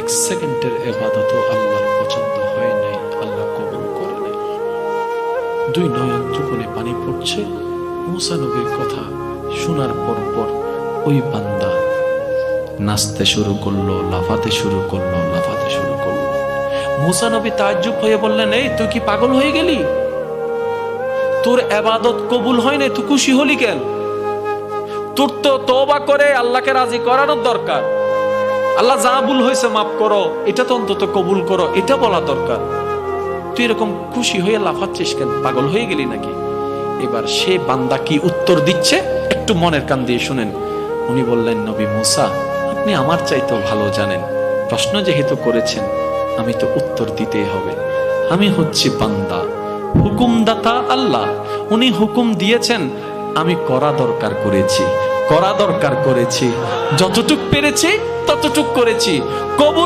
এক সেকেন্ডের ইবাদত আল্লাহর পছন্দ হয় নাই, আল্লাহ কবুল করে নাই। দুই নয়ন চুকনে পানি পড়ছে। মুসা নবীর কথা শোনার পর ওই বান্দা নাচতে শুরু করলো, লাফাতে শুরু করলো। মুসা নবী তাজ্জুব হয়ে বললেন, এই তুই কি পাগল হয়ে গেলি? তোর ইবাদত কবুল হয় না, তুই খুশি হলি কেন? তোর তো তওবা করে আল্লাহকে রাজি করানোর দরকার। আল্লাহ যা ভুল হয়েছে মাফ করো, এটা তো অন্তত কবুল করো, এটা বলা দরকার। তুই এরকম খুশি হয়ে লাফাচ্ছিস কেন? পাগল হয়ে গেলি নাকি? এবার সে বান্দা কি উত্তর দিচ্ছে একটু মনের কান দিয়ে শুনেন। উনি বললেন, নবী মুসা, আপনি আমার চাইতেও ভালো জানেন, প্রশ্ন যেহেতু করেছেন আমি তো উত্তর দিতেই হবে। আমি হচ্ছি বান্দা, হুকুমদাতা আল্লাহ। উনি হুকুম দিয়েছেন, আমি করা দরকার করেছি, যতটুক পেরেছি ততটুক করেছি। কবুল